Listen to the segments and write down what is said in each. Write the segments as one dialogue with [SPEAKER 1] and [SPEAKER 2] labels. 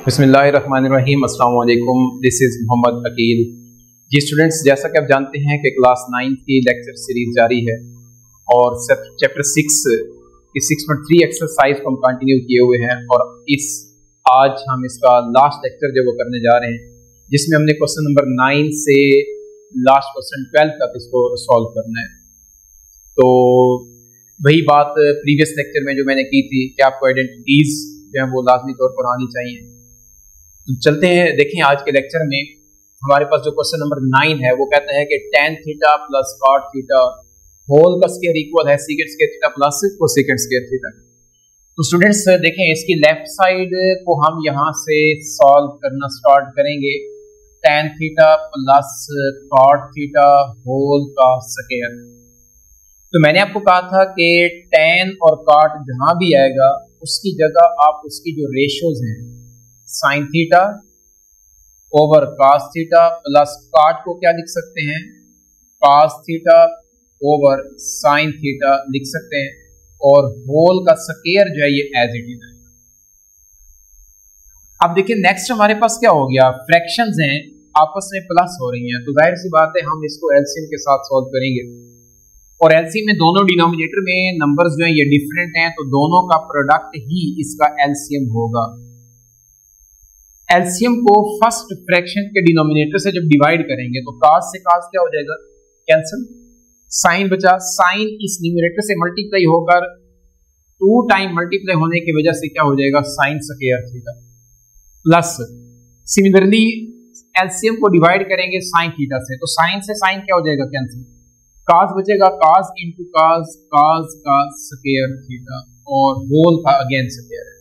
[SPEAKER 1] बिस्मिल्लाहिर्रहमानिर्रहीम, अस्सलाम वालेकुम। This is Mohammad Aqeel. जी स्टूडेंट्स, जैसा कि आप जानते हैं कि क्लास 9 की लेक्चर सीरीज जारी है और चैप्टर 6 की 6.3 एक्सरसाइज को हम कंटिन्यू किए हुए हैं और आज हम इसका लास्ट लेक्चर जो वो करने जा रहे हैं, जिसमें हमने क्वेश्चन नंबर 9 से लास्ट क्वेश्चन 12 तक इसको सॉल्व करना है। तो वही बात प्रीवियस लेक्चर में जो मैंने की थी कि आपको आइडेंटिटीज जो है वो लाजमी तौर पर आनी चाहिए। तो चलते हैं, देखें आज के लेक्चर में हमारे पास जो क्वेश्चन नंबर 9 है वो कहता है कि tan theta plus cot theta whole का स्क्वायर इक्वल है secant square theta plus cosecant square theta. तो स्टूडेंट्स देखें, इसकी लेफ्ट साइड को हम यहाँ से सॉल्व करना स्टार्ट करेंगे। tan theta plus cot theta whole का स्क्वायर। तो मैंने आपको कहा था कि tan और cot जहां भी आएगा उसकी जगह आप उसकी जो रेशियोज हैं sin theta over cos theta plus cot को क्या लिख सकते हैं, cos theta over sin theta लिख सकते हैं और होल का स्क्वायर जो है ये एज इट इज है। अब देखिए नेक्स्ट हमारे पास क्या हो गया, फ्रैक्शंस हैं आपस में प्लस हो रही हैं, तो जाहिर सी बात है हम इसको एलसीएम के साथ सॉल्व करेंगे और एलसीएम में दोनों डिनोमिनेटर में नंबर्स जो है ये डिफरेंट हैं, तो दोनों का प्रोडक्ट ही इसका एलसीएम होगा। एलसीएम को फर्स्ट फ्रैक्शन के डिनोमिनेटर से जब डिवाइड करेंगे तो cos से cos क्या हो जाएगा, कैंसिल, साइन बचा, साइन इस न्यूमरेटर से मल्टीप्लाई होकर 2 टाइम मल्टीप्लाई होने की वजह से क्या हो जाएगा, sign square theta plus similarly LCM को डिवाइड करेंगे साइन थीटा से, तो साइन से साइन क्या हो जाएगा, कैंसिल, cos बचेगा, cos इंटू cos, cos का स्क्वायर थीटा और होल का अगेन स्क्वायर है।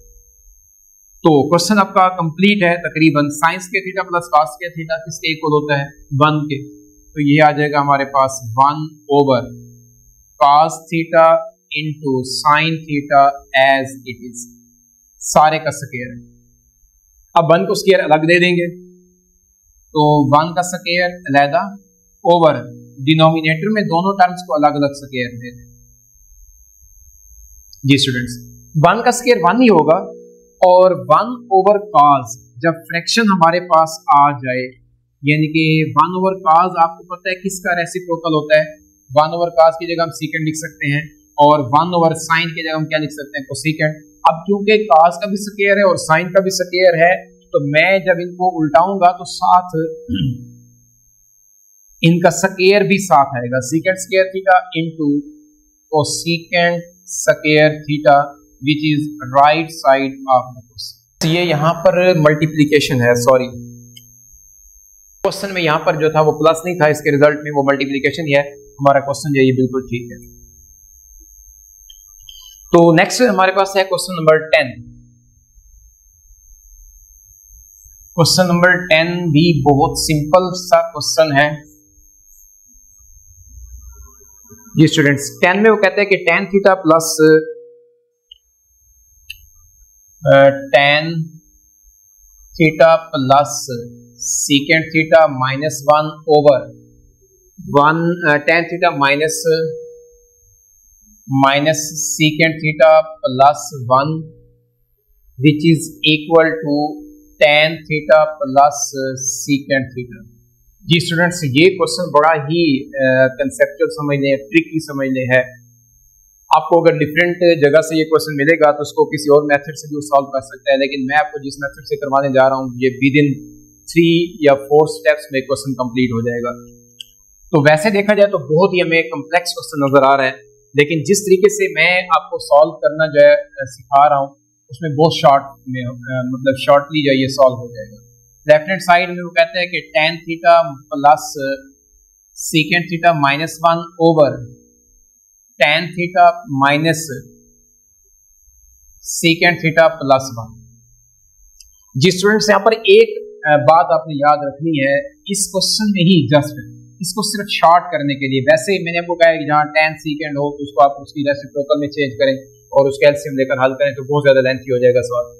[SPEAKER 1] तो क्वेश्चन आपका कंप्लीट है तकरीबन। Sign square theta plus cos square theta किसके इक्वल होता है, 1 के, तो ये आ जाएगा हमारे पास 1 over cos theta into sine theta as it is, सारे का स्क्वायर है। अब 1 को स्क्वायर अलग दे देंगे तो 1 का स्क्वायर अलहदा ओवर डिनोमिनेटर में दोनों टर्म्स को अलग अलग स्क्वायर दे दें। जी स्टूडेंट्स, 1 का स्क्वायर 1 ही होगा और 1 ओवर cos जब फ्रैक्शन हमारे पास आ जाए, यानी कि 1 ओवर cos आपको पता है किसका रेसिप्रोकल होता है, 1 ओवर cos की जगह हम secant लिख सकते हैं और 1 ओवर sin की जगह हम क्या लिख सकते हैं, cosecant। अब क्योंकि cos का भी स्क्वायर है और sin का भी स्क्वायर है, तो मैं जब इनको उल्टाऊंगा तो साथ इनका स्क्वायर भी साथ आएगा, secant square theta into cosecant square theta which is right side of the question. ये यहाँ पर मल्टीप्लीकेशन है, सॉरी क्वेश्चन में यहाँ पर जो था वो प्लस नहीं था, इसके रिजल्ट में वो मल्टीप्लीकेशन ही है। हमारा क्वेश्चन जो है ये बिल्कुल ठीक है। तो नेक्स्ट हमारे पास है क्वेश्चन नंबर 10। क्वेश्चन नंबर 10 भी बहुत सिंपल सा क्वेश्चन है। जी स्टूडेंट्स, 10 में वो कहते हैं कि tan theta plus tan theta plus secant theta minus 1 over 1 tan theta minus secant theta plus 1 which is equal to tan theta plus secant theta. जी स्टूडेंट्स, ये क्वेश्चन बड़ा ही कंसेप्चुअल समझने, ट्रिकी समझने है। आपको अगर डिफरेंट जगह से ये क्वेश्चन मिलेगा तो उसको किसी और मेथड से भी सॉल्व कर सकता है, लेकिन मैं आपको जिस मेथड से करवाने जा रहा हूँ ये विद इन 3 या 4 स्टेप्स में क्वेश्चन कंप्लीट हो जाएगा। तो वैसे देखा जाए तो बहुत ही हमें कम्प्लेक्स क्वेश्चन नजर आ रहा है, लेकिन जिस तरीके से मैं आपको सॉल्व करना जो है सिखा रहा हूँ उसमें बहुत शॉर्ट में मतलब शॉर्टली जो ये सॉल्व हो जाएगा। लेफ्ट हैंड साइड में वो कहते हैं कि tan theta plus secant theta minus 1 over tan theta minus secant theta plus 1। जी स्टूडेंट्स, यहाँ पर एक बात आपने याद रखनी है इस क्वेश्चन में ही, जस्ट इसको सिर्फ शॉर्ट करने के लिए। वैसे मैंने आपको कहा कि जहाँ tan secant हो तो उसको आप उसकी रेसिप्रोकल में चेंज करें और उसके एलसीएम लेकर हल करें तो बहुत ज्यादा लेंथी हो जाएगा सवाल।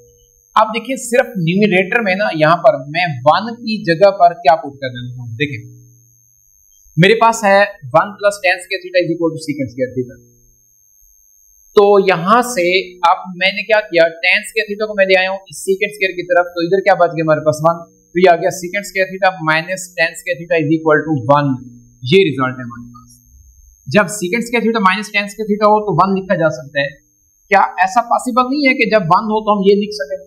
[SPEAKER 1] आप देखिए सिर्फ न्यूमरेटर में ना यहाँ पर मैं 1 की जगह पर क्या पुट कर देता हूँ। देखिए मेरे पास है 1 plus tan square theta is equal to secant square theta. तो यहां से अब मैंने क्या किया, tan स्क्वायर थीटा को मैं ले आया हूं इस सीकेंट स्क्वायर की तरफ, तो इधर क्या बच गया हमारे पास 1, तो ये आ गया secant square theta minus tan square theta is equal to 1। ये रिजल्ट है हमारे पास। जब secant square theta minus tan square theta हो तो 1 लिखा जा सकता है। क्या ऐसा पॉसिबल नहीं है कि जब 1 हो तो हम ये लिख सकें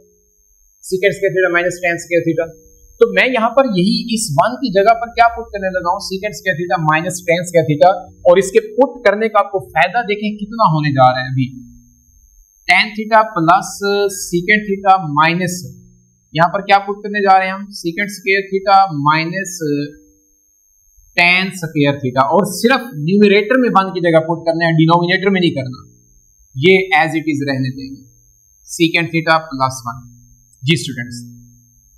[SPEAKER 1] secant square theta minus tan square theta? तो मैं यहाँ पर यही इस 1 की जगह पर क्या पुट करने लगा हूँ, secant square theta minus tan square theta, और इसके पुट करने का आपको फायदा देखें कितना होने जा रहा है। अभी tan theta plus secant theta minus, यहाँ पर क्या पुट करने जा रहे हैं हम, secant square theta minus tan square theta, और सिर्फ न्यूमरेटर में 1 की जगह पुट करना है, डिनोमिनेटर में नहीं करना, ये एज इट इज रहने देंगे, सीकेंट थीटा प्लस 1। जी स्टूडेंट्स,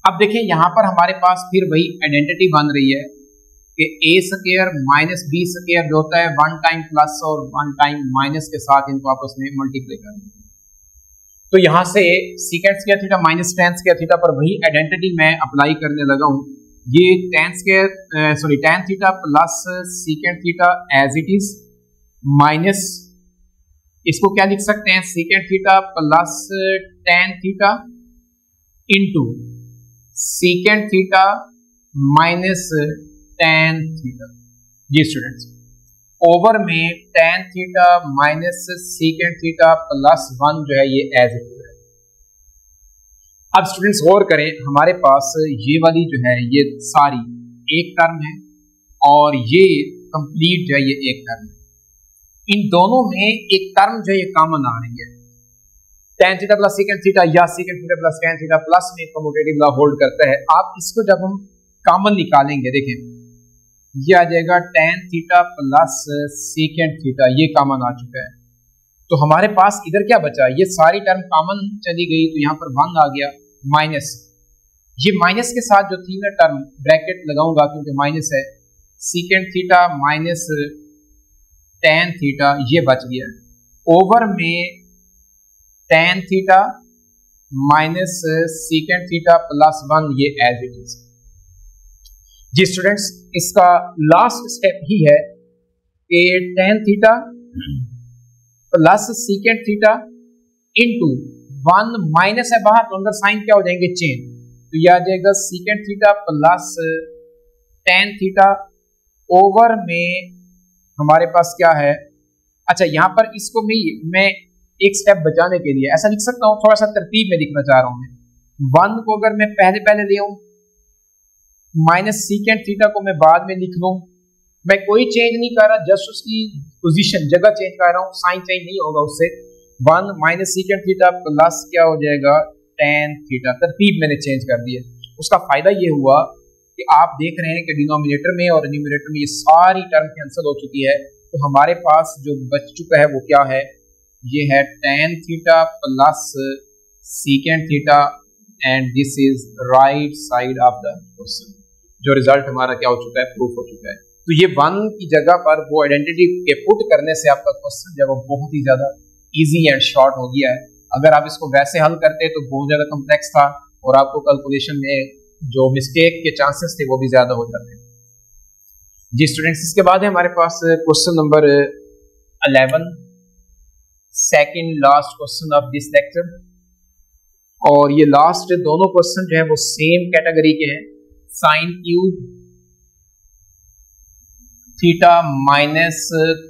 [SPEAKER 1] अब देखिए यहां पर हमारे पास फिर वही आइडेंटिटी बन रही है कि ए स्क्वायर माइनस बी स्क्वायर जो होता है 1 टाइम प्लस और 1 टाइम माइनस के साथ इनको आपस में मल्टीप्लाई करना। तो यहां से secant square theta minus tan square theta पर वही आइडेंटिटी मैं अप्लाई करने लगा हूं। ये tan theta plus secant theta as it is minus, इसको क्या लिख सकते हैं, secant theta plus tan theta into secant theta minus tan theta. जी स्टूडेंट्स, ओवर में tan theta minus secant theta plus 1 जो है ये एज इट इज है। अब स्टूडेंट्स गौर करें, हमारे पास ये वाली जो है ये सारी एक टर्म है और ये कंप्लीट जो है ये एक टर्म है। इन दोनों में एक टर्म जो है ये कॉमन आ रही है, tan theta plus secant theta या secant theta plus tan theta plus में कम्यूटेटिव लॉ होल्ड करता है। आप इसको जब हम कॉमन निकालेंगे, देखें ये आ जाएगा tan theta plus secant theta, ये कॉमन आ चुका है। तो हमारे पास इधर क्या बचा, ये सारी टर्म कॉमन चली गई, तो यहाँ पर 1 आ गया माइनस, ये माइनस के साथ जो थी ना टर्म ब्रैकेट लगाऊंगा क्योंकि माइनस है, secant theta minus tan theta ये बच गया, ओवर में tan theta minus secant theta plus 1 ये एज इट इज। जी स्टूडेंट्स, इसका लास्ट स्टेप ही है कि tan theta plus secant theta into 1 minus है बाहर, तो अंदर साइन क्या हो जाएंगे, चेंज, तो यह आ जाएगा secant theta plus tan theta, over में हमारे पास क्या है, अच्छा यहाँ पर इसको मैं एक स्टेप बचाने के लिए ऐसा लिख सकता हूं, थोड़ा सा तरतीब में लिखना चाह रहा हूं मैं। 1 को अगर मैं पहले ले आऊं, माइनस सीकेंट थीटा को मैं बाद में लिख लूं, मैं कोई चेंज नहीं कर रहा, जस्ट उसकी पोजीशन जगह चेंज कर रहा हूं, साइन चेंज नहीं होगा उससे। 1 माइनस सीकेंट थीटा प्लस क्या हो जाएगा tan थीटा, तरतीब मैंने चेंज कर दी है। उसका फायदा ये हुआ कि आप देख रहे हैं कि डिनोमिनेटर में और न्यूमरेटर में ये सारी टर्म कैंसिल हो चुकी है, तो हमारे पास जो बच चुका है वो क्या है, ये है tan theta plus secant theta and this is right side of the question. जो रिजल्ट हमारा क्या हो चुका है, प्रूफ हो चुका है। तो ये 1 की जगह पर वो आइडेंटिटी के पुट करने से आपका क्वेश्चन जो है वो बहुत ही ज्यादा इजी एंड शॉर्ट हो गया है। अगर आप इसको वैसे हल करते तो बहुत ज्यादा कॉम्प्लेक्स था और आपको कैलकुलेशन में जो मिस्टेक के चांसेस थे वो भी ज्यादा हो जाते। जी स्टूडेंट्स, इसके बाद है हमारे पास question number 11, second last question of this lecture, और ये लास्ट दोनों क्वेश्चन जो है वो सेम कैटेगरी के हैं। Sine cube theta minus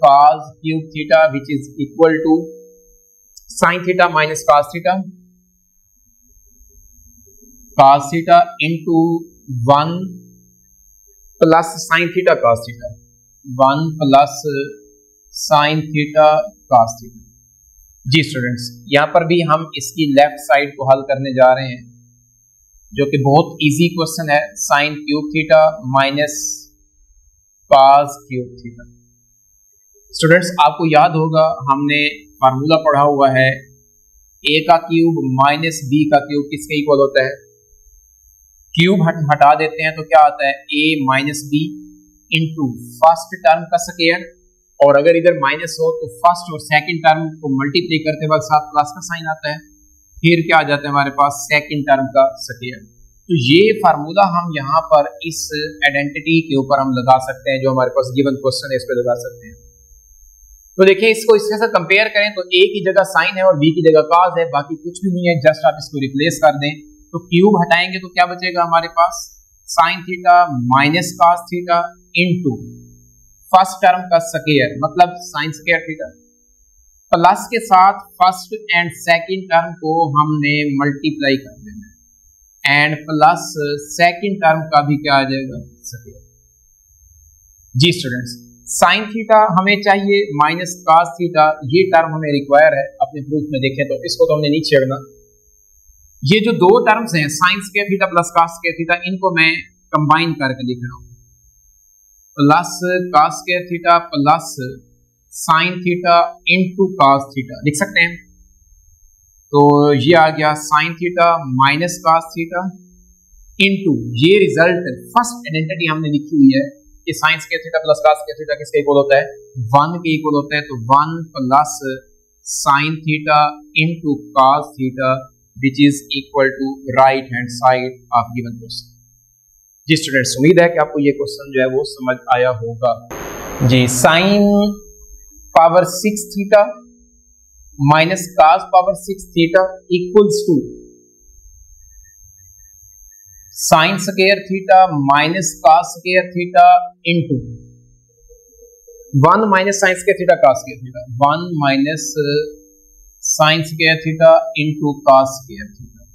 [SPEAKER 1] cos cube theta which is equal to sine theta minus cos theta into 1 plus sine theta cos theta, 1 plus sine theta cos theta. जी students, यहां पर भी हम इसकी लेफ्ट साइड को हल करने जा रहे हैं, जो कि बहुत इजी क्वेश्चन है। Sign cube theta minus cos cube theta. Students, आपको याद होगा हमने फार्मूला पढ़ा हुआ है, a का क्यूब माइनस b का क्यूब किसके इक्वल होता है, क्यूब हटा देते हैं तो क्या आता है, a minus B into first term का स्क्वायर, और अगर इधर माइनस हो तो फर्स्ट और सेकंड टर्म को मल्टीप्लाई करते वक्त साथ प्लस का साइन आता है, फिर क्या आ जाता है हमारे पास सेकंड टर्म का स्क्वायर। तो ये फार्मूला हम यहाँ पर इस आइडेंटिटी के ऊपर हम लगा सकते हैं, जो हमारे पास गिवन क्वेश्चन है इस पे लगा सकते हैं। तो देखिए इसको इसके साथ कंपेयर करें तो a की जगह साइन है और b की जगह कॉस है, बाकी कुछ भी नहीं है, जस्ट आप इसको रिप्लेस कर दें तो क्यूब हटाएंगे तो क्या बचेगा हमारे पास, sine theta minus cos theta into first term का स्क्वायर मतलब साइन स्क्वायर थीटा, प्लस के साथ फर्स्ट एंड सेकंड टर्म को हमने मल्टीप्लाई कर देना एंड प्लस सेकंड टर्म का भी क्या आ जाएगा, स्क्वायर। जी स्टूडेंट्स, साइन थीटा हमें चाहिए माइनस कॉस थीटा, ये टर्म हमें रिक्वायर है अपने प्रूफ में देखें तो इसको तो हमने नहीं छेड़ना। ये जो दो टर्म्स हैं sign square theta plus cos square theta, इनको मैं कंबाइन करके लिख रहा हूं, plus cos square theta plus sine theta into cos theta लिख सकते हैं। तो ये आ गया sign theta minus cos theta into ये रिजल्ट फर्स्ट आइडेंटिटी हमने लिखी हुई है कि sign square theta plus cos square theta किसके इक्वल होता है, 1 के इक्वल होता है। तो 1 plus sine theta into cos theta which is equal to right hand side of given question. जी स्टूडेंट्स, उम्मीद है कि आपको ये क्वेश्चन जो है वो समझ आया होगा। जी, sine power 6 theta minus cos power 6 theta equals to sine square theta minus cos square theta into 1 minus sine square theta cos square theta, 1 minus sine square theta into cos square theta.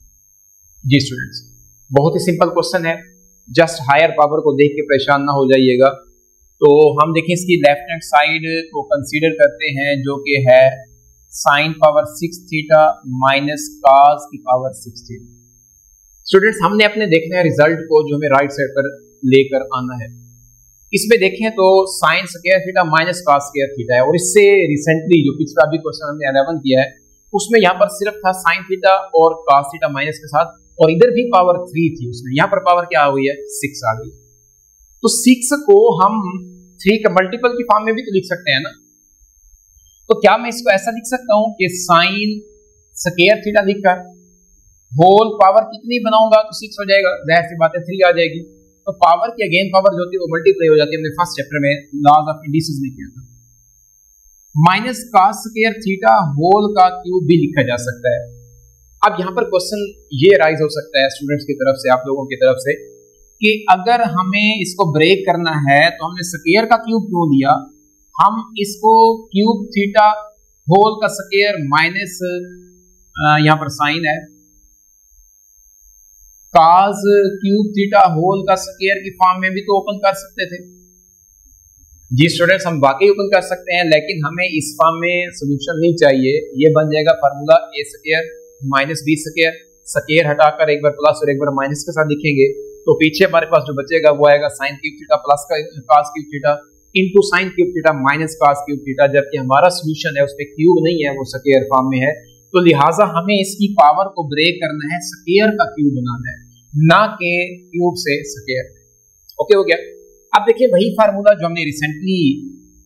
[SPEAKER 1] जी students, बहुत ही simple question है, just higher power को देख के परेशान ना हो जाइएगा। तो हम देखें इसकी लेफ्ट हैंड साइड को कंसीडर करते हैं जो कि है sign power 6 theta minus cos की पावर 6 थीटा। स्टूडेंट्स, हमने अपने देखना है रिजल्ट को जो हमें राइट साइड पर लेकर आना है। इसमें देखें तो sign square theta minus cos square theta है और इससे रिसेंटली जो पिछला भी क्वेश्चन हमने 11 किया है उसमें यहाँ पर सिर्फ था साइन थीटा और कॉस थीटा माइनस के साथ, और इधर भी पावर 3 थी उसमें, यहाँ पर पावर क्या आ गई है, 6 आ गई। तो 6 को हम 3 का मल्टीपल की फॉर्म में भी तो लिख सकते हैं ना। तो क्या मैं इसको ऐसा लिख सकता हूं कि साइन स्क्वायर थीटा लिखकर होल पावर कितनी बनाऊंगा तो 6 हो जाएगा, जाहिर सी बात है 3 आ जाएगी। तो पावर की अगेन पावर जो होती है वो मल्टीप्लाई हो जाती है, हमने फर्स्ट चैप्टर में लॉज ऑफ इंडिसेस में किया था। Minus cos square theta whole का क्यूब भी लिखा जा सकता है। अब यहाँ पर क्वेश्चन ये राइज हो सकता है स्टूडेंट्स की तरफ से, आप लोगों की तरफ से, कि अगर हमें इसको ब्रेक करना है तो हमने स्क्वायर का क्यूब क्यों लिया, हम इसको क्यूब थीटा होल का स्क्वायर माइनस यहाँ पर साइन है cos क्यूब थीटा होल का स्क्वायर की फॉर्म में भी तो ओपन कर सकते थे। जी स्टूडेंट्स, हम वाकई ओपन कर सकते हैं, लेकिन हमें इस फॉर्म में सोल्यूशन नहीं चाहिए। ये बन जाएगा formula a square minus b square, square हटाकर एक बार प्लस और एक बार माइनस के साथ लिखेंगे तो पीछे हमारे पास जो बचेगा वो आएगा sign cube theta plus cos cube theta into sine cube theta minus cos cube theta, जबकि हमारा सोल्यूशन है उसमें क्यूब नहीं है, वो स्क्वायर फॉर्म में है। तो लिहाजा हमें इसकी पावर को ब्रेक करना है, स्क्वायर का क्यूब बनाना है, ना कि क्यूब से स्क्वायर। ओके हो गया। अब देखिए वही फार्मूला जो हमने रिसेंटली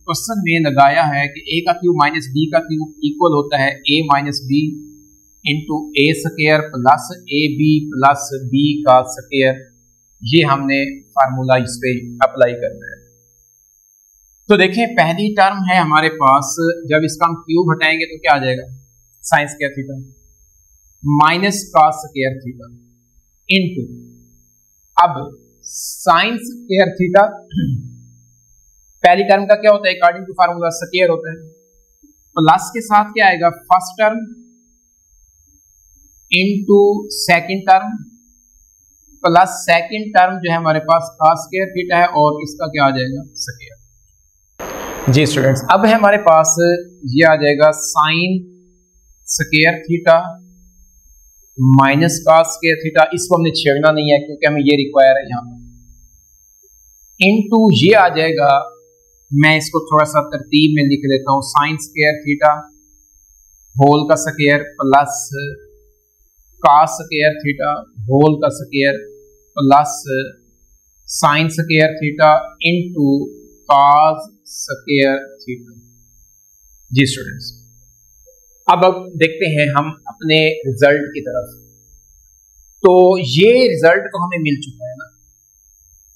[SPEAKER 1] क्वेश्चन में लगाया है कि a का क्यूब माइनस b का क्यूब इक्वल होता है a minus B into A square plus A B plus B का स्क्वायर। ये हमने फार्मूला इस पे अप्लाई करना है। तो देखें पहली टर्म है हमारे पास, जब इसका हम क्यूब हटाएंगे तो क्या आ जाएगा, sign square theta minus cos square theta into, अब साइन स्क्वायर थीटा पहली टर्म का क्या होता है, अकॉर्डिंग टू फार्मूला स्क्वायर होता है, प्लस के साथ क्या आएगा first term into second term plus second term जो है हमारे पास cos स्क्वायर थीटा है और इसका क्या आ जाएगा, स्क्वायर। जी स्टूडेंट्स, अब है हमारे पास ये आ जाएगा sign square theta minus cos square theta, इसको हमने छेड़ना नहीं है क्योंकि हमें ये रिक्वायर है यहाँ पर, इनटू ये आ जाएगा, मैं इसको थोड़ा सा तरतीब में लिख लेता हूं, साइन स्क्वायर थीटा होल का square plus cos square theta whole का square plus sine square theta into cos square theta. जी स्टूडेंट्स, अब देखते हैं हम अपने रिजल्ट की तरफ। तो ये रिजल्ट तो हमें मिल चुका है ना,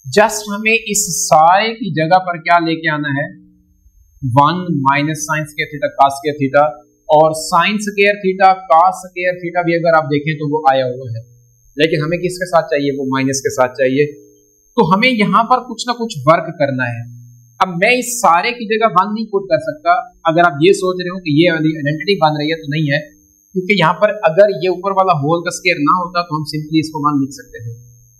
[SPEAKER 1] जस्ट हमें इस सारे की जगह पर क्या लेके आना है, 1 minus sine square theta cos square theta, और sine square theta cos square theta भी अगर आप देखें तो वो आया हुआ है, लेकिन हमें किसके साथ चाहिए, वो माइनस के साथ चाहिए। तो हमें यहाँ पर कुछ ना कुछ वर्क करना है। अब मैं इस सारे की जगह 1 नहीं पुट कर सकता। अगर आप ये सोच रहे हो कि ये वाली आइडेंटिटी बन रही है, तो नहीं है, क्योंकि यहाँ पर अगर ये ऊपर वाला होल का स्क्वायर ना होता तो हम सिंपली इसको 1 लिख सकते थे,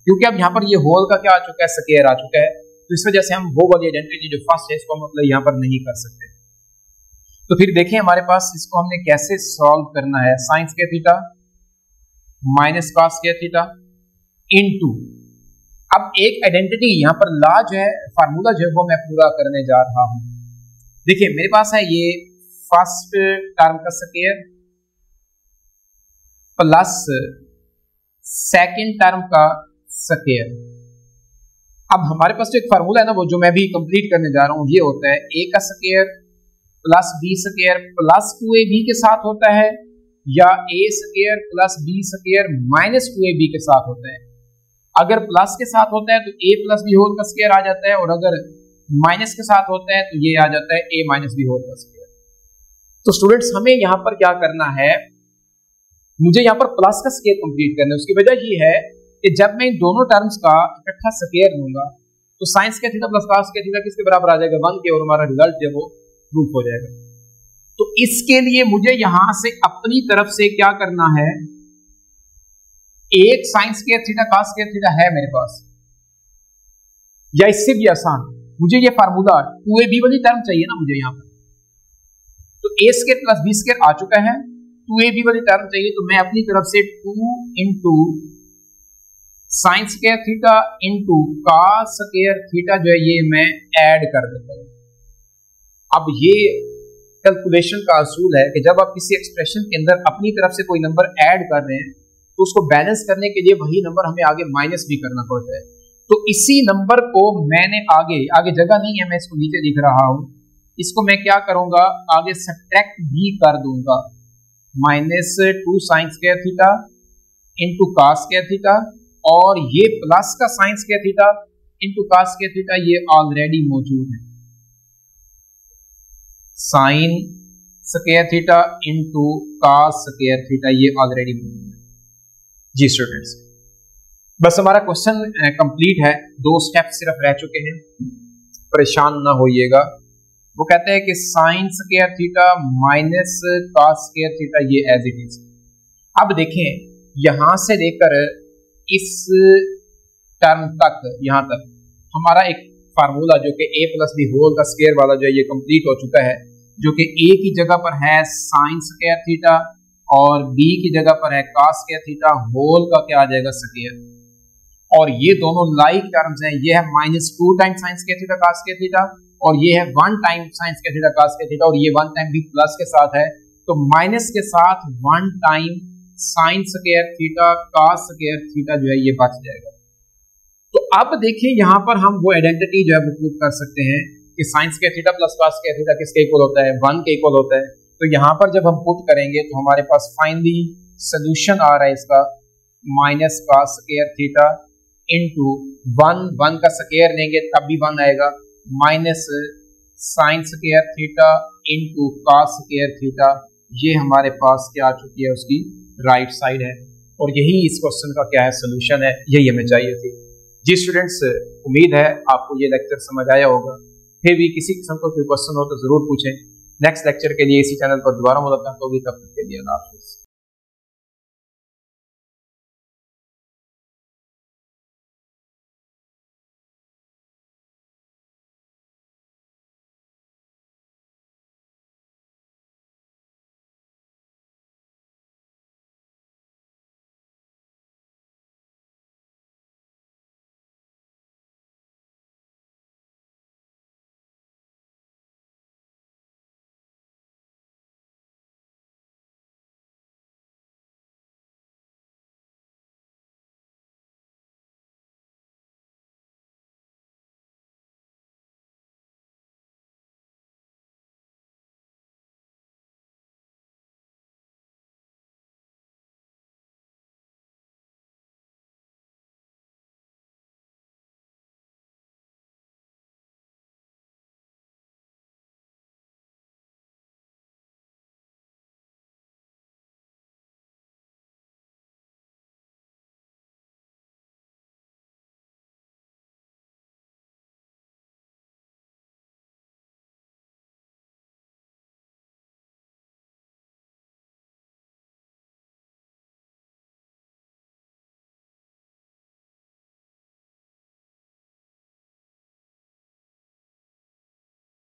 [SPEAKER 1] क्योंकि अब यहाँ पर ये होल का क्या आ चुका है, स्क्वायर आ चुका है। तो इस वजह से हम वो वाली आइडेंटिटी जो फर्स्ट है इसको हम मतलब यहाँ पर नहीं कर सकते। तो फिर देखें हमारे पास इसको हमने कैसे सॉल्व करना है। Sign square theta minus cos square theta into, अब एक आइडेंटिटी यहाँ पर ला जो है, फार्मूला जो है वो मैं पूरा करने जा रहा हूं। देखिए मेरे पास है ये फर्स्ट टर्म का स्क्वायर प्लस सेकंड टर्म का स्क्वायर। अब हमारे पास जो एक फार्मूला है ना, वो जो मैं भी कंप्लीट करने जा रहा हूं, ये होता है a का square plus b square plus 2ab के साथ होता है, या a square plus b square minus 2ab के साथ होता है। अगर प्लस के साथ होता है तो a प्लस b होल का स्क्वायर आ जाता है, और अगर माइनस के साथ होता है तो ये आ जाता है a माइनस b होल का स्क्वायर। तो स्टूडेंट्स हमें यहाँ पर क्या करना है, मुझे यहाँ पर प्लस का स्क्वायर कंप्लीट करना है। उसकी वजह ये है कि जब मैं इन दोनों टर्म्स का इकट्ठा स्क्वायर लूंगा तो sign square theta plus cos square theta किसके बराबर आ जाएगा, 1 के, और हमारा रिजल्ट जो वो प्रूफ हो जाएगा। तो इसके लिए मुझे यहां से अपनी तरफ से क्या करना है, एक sign square theta cos square theta है मेरे पास, या इससे भी आसान मुझे ये फार्मूला 2ab वाली टर्म चाहिए ना मुझे यहाँ पर। तो a square plus b square आ चुका है, 2ab वाली टर्म चाहिए, तो मैं अपनी तरफ से 2 into sine square theta into cos square theta जो है ये मैं ऐड कर देता हूं। अब ये कैलकुलेशन का असूल है कि जब आप किसी एक्सप्रेशन के अंदर अपनी तरफ से कोई नंबर ऐड कर रहे हैं तो उसको बैलेंस करने के लिए वही नंबर हमें आगे माइनस भी करना पड़ता है। तो इसी नंबर को मैंने आगे जगह नहीं है, मैं इसको नीचे लिख रहा हूं, इसको मैं क्या करूंगा, आगे सब्ट्रैक्ट भी कर दूंगा, minus 2 sign square theta into cos square theta, और ये प्लस का sign square theta into cos square theta ये ऑलरेडी मौजूद है, sign square theta into cos square theta ये ऑलरेडी मौजूद है। जी स्टूडेंट्स, बस हमारा क्वेश्चन कंप्लीट है, 2 स्टेप सिर्फ रह चुके हैं, परेशान ना होइएगा। वो कहते हैं कि sign square theta minus cos square theta ये एज इट इज। अब देखें यहां से लेकर इस टर्म तक, यहां तक हमारा एक फार्मूला जो कि a प्लस बी होल का स्क्वायर वाला जो है ये कंप्लीट हो चुका है, जो कि a की जगह पर है साइन स्क्वायर थीटा और b की जगह पर है कॉस स्क्वायर थीटा, होल का क्या आ जाएगा, स्क्वायर। और ये दोनों लाइक टर्म्स हैं, ये है -2 time sign square theta cos square theta, और ये है 1 time sign square theta cos square theta, और ये 1 टाइम भी प्लस के साथ है, तो माइनस के साथ 1 time sign square theta cos square theta जो है ये बच जाएगा। तो अब देखिए यहां पर हम वो आइडेंटिटी जो है वो प्रूव कर सकते हैं कि sign square theta plus cos square theta किसके इक्वल होता है, 1 के इक्वल होता है। तो यहां पर जब हम पुट करेंगे तो हमारे पास फाइनली सोल्यूशन आ रहा है इसका, minus cos square theta into 1 का स्क्वायर लेंगे तब भी 1 आएगा, minus sine square theta into cos square theta, ये हमारे पास क्या आ चुकी है, उसकी राइट साइड है। और यही इस क्वेश्चन का क्या है, सोल्यूशन है, यही हमें चाहिए थी। जी स्टूडेंट्स, उम्मीद है आपको ये लेक्चर समझ आया होगा। फिर भी किसी किस्म का कोई क्वेश्चन हो तो जरूर पूछें। नेक्स्ट लेक्चर के लिए इसी चैनल पर दोबारा मुलाकात होगी, तब तक के लिए अल्लाह हाफिज़।